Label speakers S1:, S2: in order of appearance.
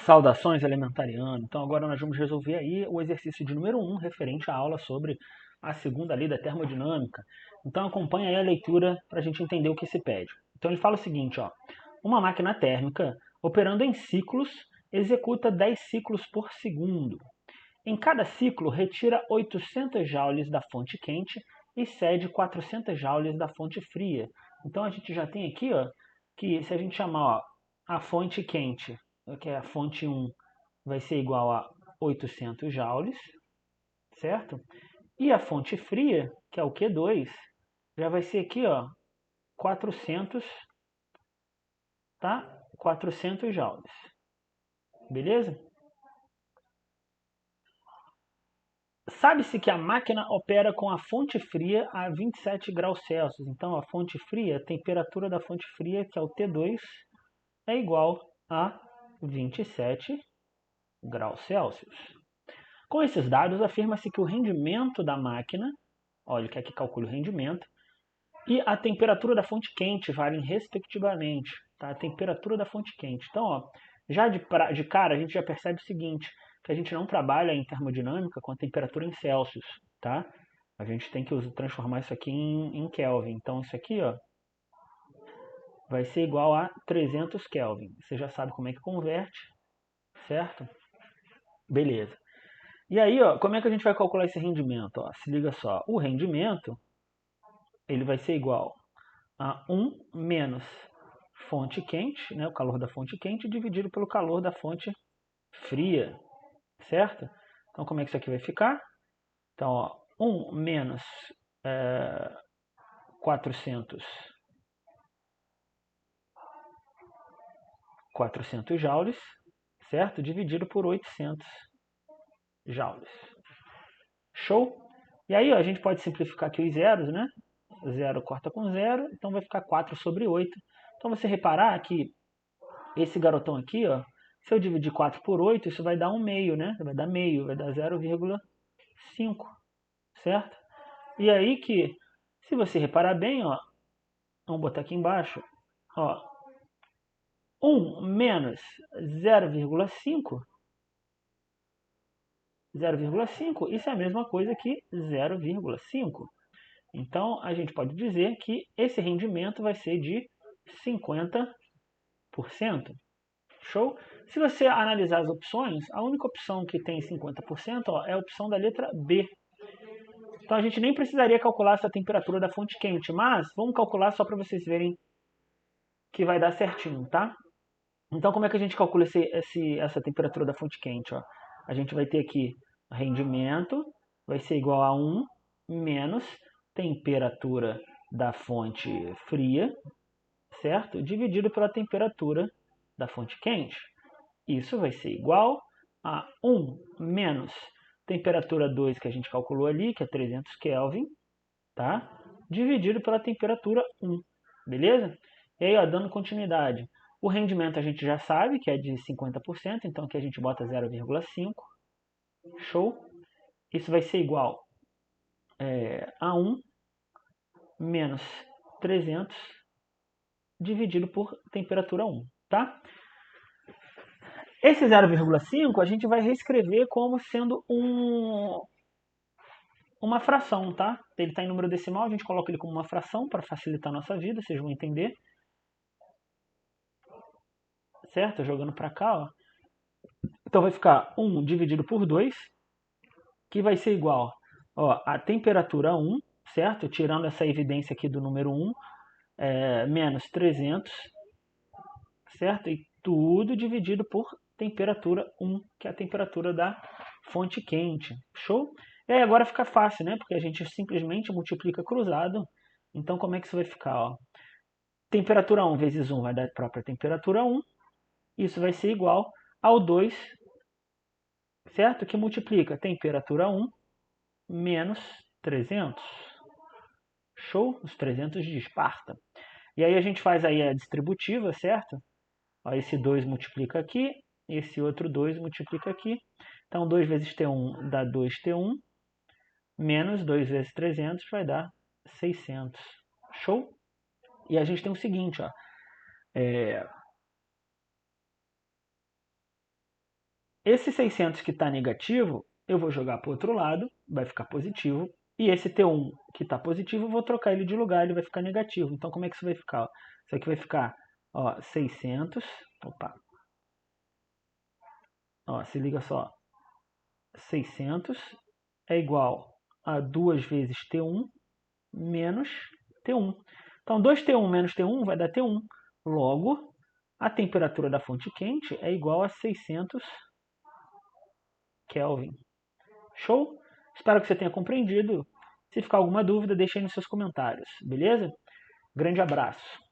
S1: Saudações elementariano. Então agora nós vamos resolver aí o exercício de número 1, referente à aula sobre a segunda lei da termodinâmica. Então acompanha aí a leitura para a gente entender o que se pede. Então ele fala o seguinte, ó: uma máquina térmica operando em ciclos executa 10 ciclos por segundo. Em cada ciclo retira 800 joules da fonte quente e cede 400 joules da fonte fria. Então a gente já tem aqui, ó, que se a gente chamar, ó, a fonte quente, que é a fonte 1, vai ser igual a 800 joules, certo? E a fonte fria, que é o Q2, já vai ser aqui, ó, 400, tá? 400 joules. Beleza? Sabe-se que a máquina opera com a fonte fria a 27 graus Celsius. Então, a fonte fria, a temperatura da fonte fria, que é o T2, é igual a 27 graus Celsius. Com esses dados, afirma-se que o rendimento da máquina, olha que aqui calcula o rendimento, e a temperatura da fonte quente valem respectivamente. Tá? A temperatura da fonte quente. Então, ó, já de cara, a gente já percebe o seguinte, que a gente não trabalha em termodinâmica com a temperatura em Celsius. Tá? A gente tem que transformar isso aqui em Kelvin. Então, isso aqui, ó, vai ser igual a 300 Kelvin. Você já sabe como é que converte, certo? Beleza. E aí, ó, como é que a gente vai calcular esse rendimento? Ó, se liga só, o rendimento ele vai ser igual a 1 menos fonte quente, né, o calor da fonte quente, dividido pelo calor da fonte fria, certo? Então, como é que isso aqui vai ficar? Então, ó, 1 menos 400 joules, certo? Dividido por 800 joules. Show? E aí, ó, a gente pode simplificar aqui os zeros, né? 0 corta com 0, então vai ficar 4 sobre 8. Então, você reparar que esse garotão aqui, ó, se eu dividir 4 por 8, isso vai dar 1 meio, né? Vai dar meio, vai dar 0,5, certo? E aí que, se você reparar bem, ó, vamos botar aqui embaixo, ó, 1 menos 0,5, 0,5, isso é a mesma coisa que 0,5. Então, a gente pode dizer que esse rendimento vai ser de 50%. Show? Se você analisar as opções, a única opção que tem 50%, ó, é a opção da letra B. Então a gente nem precisaria calcular essa temperatura da fonte quente, mas vamos calcular só para vocês verem que vai dar certinho, tá? Então como é que a gente calcula essa temperatura da fonte quente? Ó? A gente vai ter aqui rendimento, vai ser igual a 1 menos temperatura da fonte fria, certo? Dividido pela temperatura da fonte quente. Isso vai ser igual a 1 menos temperatura 2 que a gente calculou ali, que é 300 Kelvin, tá? Dividido pela temperatura 1, beleza? E aí, ó, dando continuidade, o rendimento a gente já sabe que é de 50%, então aqui a gente bota 0,5, show? Isso vai ser igual a 1 menos 300 dividido por temperatura 1, tá? Esse 0,5 a gente vai reescrever como sendo uma fração, tá? Ele está em número decimal, a gente coloca ele como uma fração para facilitar a nossa vida, vocês vão entender. Certo? Jogando para cá, ó. Então vai ficar 1 dividido por 2, que vai ser igual, ó, a temperatura 1, certo? Tirando essa evidência aqui do número 1, menos 300, certo? E tudo dividido por temperatura 1, que é a temperatura da fonte quente. Show? E aí agora fica fácil, né? Porque a gente simplesmente multiplica cruzado. Então como é que isso vai ficar? Ó? Temperatura 1 vezes 1 vai dar a própria temperatura 1. Isso vai ser igual ao 2, certo? Que multiplica temperatura 1 menos 300. Show? Os 300 de Esparta. E aí a gente faz aí a distributiva, certo? Ó, esse 2 multiplica aqui, esse outro 2 multiplica aqui. Então 2 vezes T1 dá 2T1, menos 2 vezes 300 vai dar 600. Show? E a gente tem o seguinte, ó. esse 600 que está negativo, eu vou jogar para o outro lado, vai ficar positivo. E esse T1 que está positivo, eu vou trocar ele de lugar, ele vai ficar negativo. Então, como é que isso vai ficar? Isso aqui vai ficar 600. Opa. Se liga só. 600 é igual a 2 vezes T1 menos T1. Então, 2T1 menos T1 vai dar T1. Logo, a temperatura da fonte quente é igual a 600 Kelvin. Show? Espero que você tenha compreendido. Se ficar alguma dúvida, deixe aí nos seus comentários, beleza? Grande abraço.